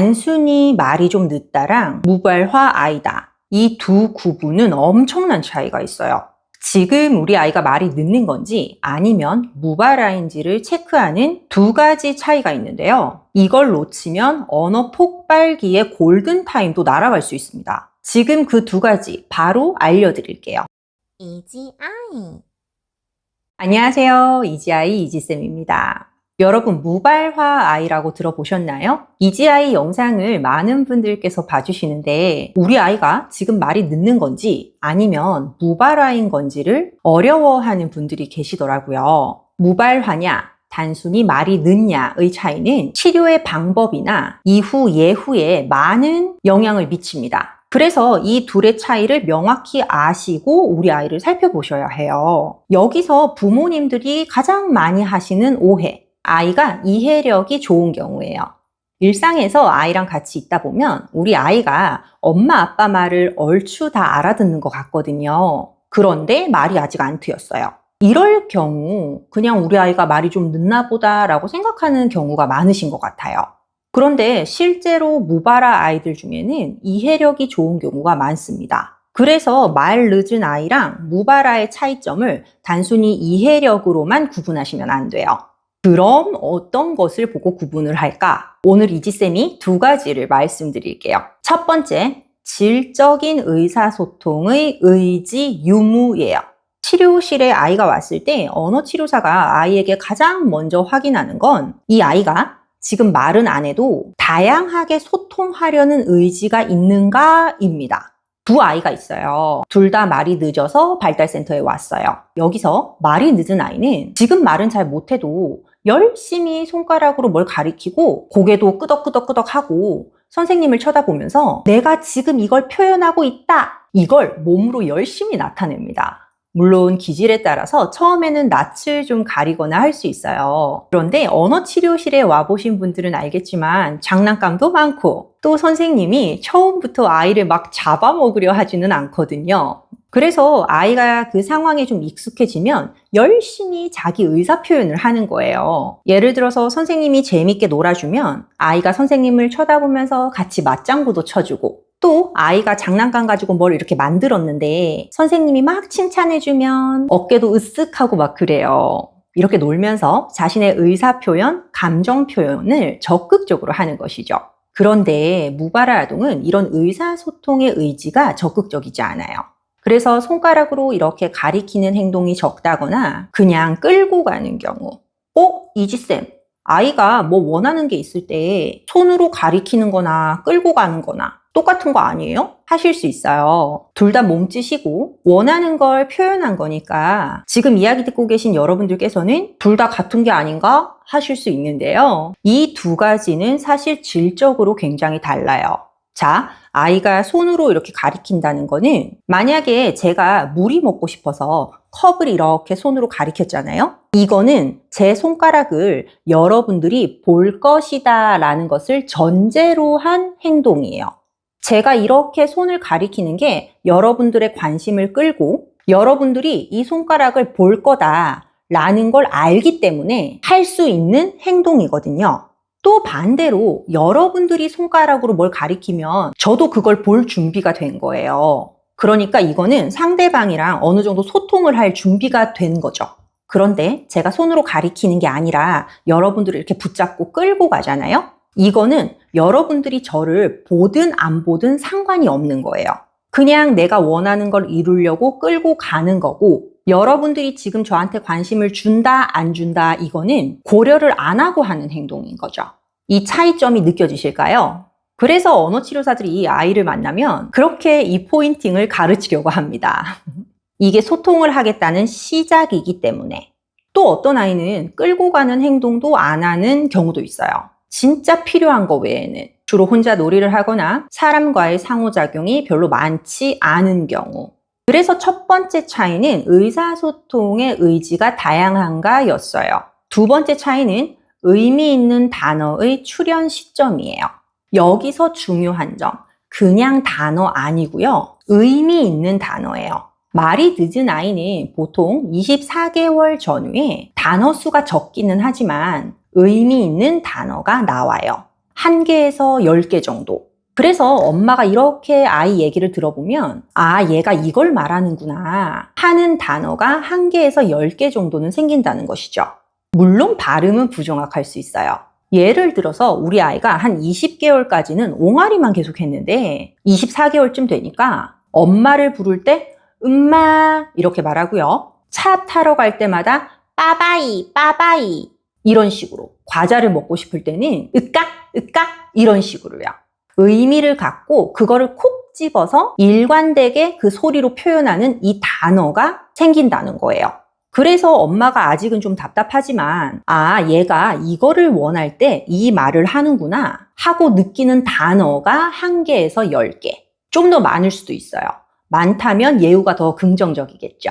단순히 말이 좀 늦다랑 무발화 아이다. 이 두 구분은 엄청난 차이가 있어요. 지금 우리 아이가 말이 늦는 건지 아니면 무발화인지를 체크하는 두 가지 차이가 있는데요. 이걸 놓치면 언어 폭발기의 골든타임도 날아갈 수 있습니다. 지금 그 두 가지 바로 알려드릴게요. 이지아이. 안녕하세요. 이지아이 이지쌤입니다. 여러분, 무발화 아이라고 들어보셨나요? 이지아이 영상을 많은 분들께서 봐주시는데 우리 아이가 지금 말이 늦는 건지 아니면 무발화인 건지를 어려워하는 분들이 계시더라고요. 무발화냐, 단순히 말이 늦냐의 차이는 치료의 방법이나 이후 예후에 많은 영향을 미칩니다. 그래서 이 둘의 차이를 명확히 아시고 우리 아이를 살펴보셔야 해요. 여기서 부모님들이 가장 많이 하시는 오해, 아이가 이해력이 좋은 경우예요. 일상에서 아이랑 같이 있다 보면 우리 아이가 엄마 아빠 말을 얼추 다 알아듣는 것 같거든요. 그런데 말이 아직 안 트였어요. 이럴 경우 그냥 우리 아이가 말이 좀 늦나 보다라고 생각하는 경우가 많으신 것 같아요. 그런데 실제로 무발화 아이들 중에는 이해력이 좋은 경우가 많습니다. 그래서 말 늦은 아이랑 무발화의 차이점을 단순히 이해력으로만 구분하시면 안 돼요. 그럼 어떤 것을 보고 구분을 할까? 오늘 이지쌤이 두 가지를 말씀드릴게요. 첫 번째, 질적인 의사소통의 의지 유무예요. 치료실에 아이가 왔을 때 언어치료사가 아이에게 가장 먼저 확인하는 건 이 아이가 지금 말은 안 해도 다양하게 소통하려는 의지가 있는가입니다. 두 아이가 있어요. 둘 다 말이 늦어서 발달센터에 왔어요. 여기서 말이 늦은 아이는 지금 말은 잘 못해도 열심히 손가락으로 뭘 가리키고 고개도 끄덕끄덕끄덕 하고 선생님을 쳐다보면서 내가 지금 이걸 표현하고 있다. 이걸 몸으로 열심히 나타냅니다. 물론 기질에 따라서 처음에는 낯을 좀 가리거나 할 수 있어요. 그런데 언어치료실에 와보신 분들은 알겠지만 장난감도 많고 또 선생님이 처음부터 아이를 막 잡아먹으려 하지는 않거든요. 그래서 아이가 그 상황에 좀 익숙해지면 열심히 자기 의사표현을 하는 거예요. 예를 들어서 선생님이 재밌게 놀아주면 아이가 선생님을 쳐다보면서 같이 맞장구도 쳐주고 또 아이가 장난감 가지고 뭘 이렇게 만들었는데 선생님이 막 칭찬해주면 어깨도 으쓱하고 막 그래요. 이렇게 놀면서 자신의 의사표현, 감정표현을 적극적으로 하는 것이죠. 그런데 무발화 아동은 이런 의사소통의 의지가 적극적이지 않아요. 그래서 손가락으로 이렇게 가리키는 행동이 적다거나 그냥 끌고 가는 경우. 이지쌤, 아이가 뭐 원하는 게 있을 때 손으로 가리키는 거나 끌고 가는 거나 똑같은 거 아니에요? 하실 수 있어요. 둘 다 몸짓이고 원하는 걸 표현한 거니까 지금 이야기 듣고 계신 여러분들께서는 둘 다 같은 게 아닌가 하실 수 있는데요. 이 두 가지는 사실 질적으로 굉장히 달라요. 자, 아이가 손으로 이렇게 가리킨다는 거는 만약에 제가 물이 먹고 싶어서 컵을 이렇게 손으로 가리켰잖아요. 이거는 제 손가락을 여러분들이 볼 것이다 라는 것을 전제로 한 행동이에요. 제가 이렇게 손을 가리키는 게 여러분들의 관심을 끌고 여러분들이 이 손가락을 볼 거다 라는 걸 알기 때문에 할 수 있는 행동이거든요. 또 반대로 여러분들이 손가락으로 뭘 가리키면 저도 그걸 볼 준비가 된 거예요. 그러니까 이거는 상대방이랑 어느 정도 소통을 할 준비가 된 거죠. 그런데 제가 손으로 가리키는 게 아니라 여러분들을 이렇게 붙잡고 끌고 가잖아요. 이거는 여러분들이 저를 보든 안 보든 상관이 없는 거예요. 그냥 내가 원하는 걸 이루려고 끌고 가는 거고 여러분들이 지금 저한테 관심을 준다 안 준다 이거는 고려를 안 하고 하는 행동인 거죠. 이 차이점이 느껴지실까요? 그래서 언어치료사들이 이 아이를 만나면 그렇게 이 포인팅을 가르치려고 합니다. 이게 소통을 하겠다는 시작이기 때문에. 또 어떤 아이는 끌고 가는 행동도 안 하는 경우도 있어요. 진짜 필요한 거 외에는 주로 혼자 놀이를 하거나 사람과의 상호작용이 별로 많지 않은 경우. 그래서 첫 번째 차이는 의사소통의 의지가 다양한가 였어요. 두 번째 차이는 의미 있는 단어의 출현 시점이에요. 여기서 중요한 점, 그냥 단어 아니고요. 의미 있는 단어예요. 말이 늦은 아이는 보통 24개월 전후에 단어 수가 적기는 하지만 의미 있는 단어가 나와요. 1개에서 10개 정도. 그래서 엄마가 이렇게 아이 얘기를 들어보면 아, 얘가 이걸 말하는구나 하는 단어가 1개에서 10개 정도는 생긴다는 것이죠. 물론 발음은 부정확할 수 있어요. 예를 들어서 우리 아이가 한 20개월까지는 옹알이만 계속 했는데 24개월쯤 되니까 엄마를 부를 때 엄마 이렇게 말하고요. 차 타러 갈 때마다 빠바이 빠바이 이런 식으로, 과자를 먹고 싶을 때는 으깍 으깍 이런 식으로요. 의미를 갖고 그거를 콕 집어서 일관되게 그 소리로 표현하는 이 단어가 생긴다는 거예요. 그래서 엄마가 아직은 좀 답답하지만 아, 얘가 이거를 원할 때 이 말을 하는구나 하고 느끼는 단어가 1개에서 10개. 좀 더 많을 수도 있어요. 많다면 예우가 더 긍정적이겠죠.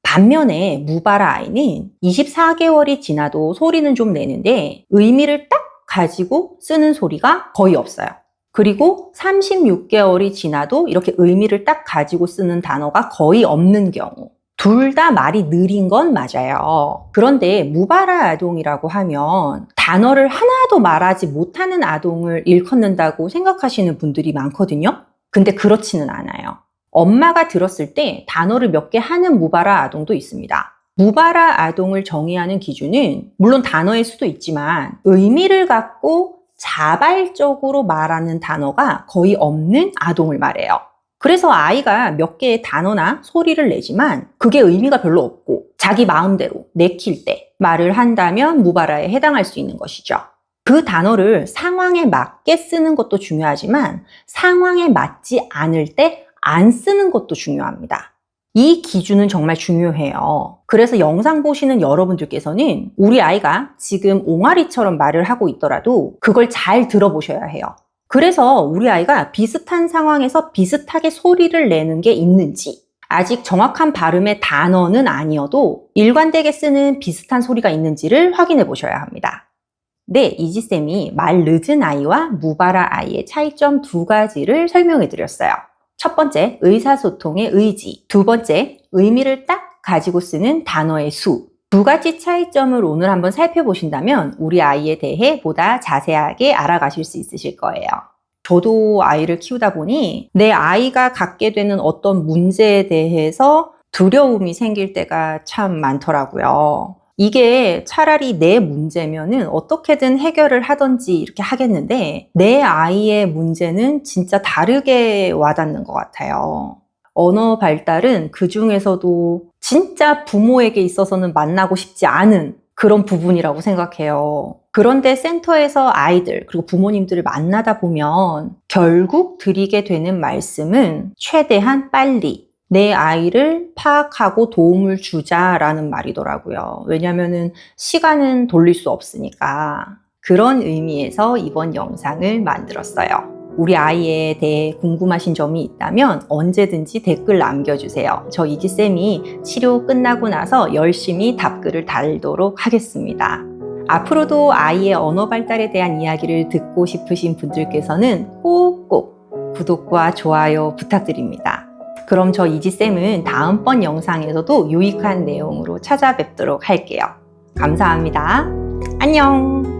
반면에 무바라 아이는 24개월이 지나도 소리는 좀 내는데 의미를 딱 가지고 쓰는 소리가 거의 없어요. 그리고 36개월이 지나도 이렇게 의미를 딱 가지고 쓰는 단어가 거의 없는 경우. 둘 다 말이 느린 건 맞아요. 그런데 무바라 아동이라고 하면 단어를 하나도 말하지 못하는 아동을 일컫는다고 생각하시는 분들이 많거든요. 근데 그렇지는 않아요. 엄마가 들었을 때 단어를 몇 개 하는 무바라 아동도 있습니다. 무바라 아동을 정의하는 기준은 물론 단어일 수도 있지만 의미를 갖고 자발적으로 말하는 단어가 거의 없는 아동을 말해요. 그래서 아이가 몇 개의 단어나 소리를 내지만 그게 의미가 별로 없고 자기 마음대로 내킬 때 말을 한다면 무바라에 해당할 수 있는 것이죠. 그 단어를 상황에 맞게 쓰는 것도 중요하지만 상황에 맞지 않을 때 안 쓰는 것도 중요합니다. 이 기준은 정말 중요해요. 그래서 영상 보시는 여러분들께서는 우리 아이가 지금 옹알이처럼 말을 하고 있더라도 그걸 잘 들어보셔야 해요. 그래서 우리 아이가 비슷한 상황에서 비슷하게 소리를 내는 게 있는지, 아직 정확한 발음의 단어는 아니어도 일관되게 쓰는 비슷한 소리가 있는지를 확인해 보셔야 합니다. 네, 이지쌤이 말 늦은 아이와 무바라 아이의 차이점 2가지를 설명해 드렸어요. 첫 번째, 의사소통의 의지. 두 번째, 의미를 딱 가지고 쓰는 단어의 수. 2가지 차이점을 오늘 한번 살펴보신다면 우리 아이에 대해 보다 자세하게 알아가실 수 있으실 거예요. 저도 아이를 키우다 보니 내 아이가 갖게 되는 어떤 문제에 대해서 두려움이 생길 때가 참 많더라고요. 이게 차라리 내 문제면은 어떻게든 해결을 하든지 이렇게 하겠는데 내 아이의 문제는 진짜 다르게 와닿는 것 같아요. 언어 발달은 그 중에서도 진짜 부모에게 있어서는 만나고 싶지 않은 그런 부분이라고 생각해요. 그런데 센터에서 아이들 그리고 부모님들을 만나다 보면 결국 드리게 되는 말씀은 최대한 빨리 내 아이를 파악하고 도움을 주자라는 말이더라고요. 왜냐면은 시간은 돌릴 수 없으니까. 그런 의미에서 이번 영상을 만들었어요. 우리 아이에 대해 궁금하신 점이 있다면 언제든지 댓글 남겨주세요. 저 이지쌤이 치료 끝나고 나서 열심히 답글을 달도록 하겠습니다. 앞으로도 아이의 언어 발달에 대한 이야기를 듣고 싶으신 분들께서는 꼭꼭 구독과 좋아요 부탁드립니다. 그럼 저 이지쌤은 다음번 영상에서도 유익한 내용으로 찾아뵙도록 할게요. 감사합니다. 안녕!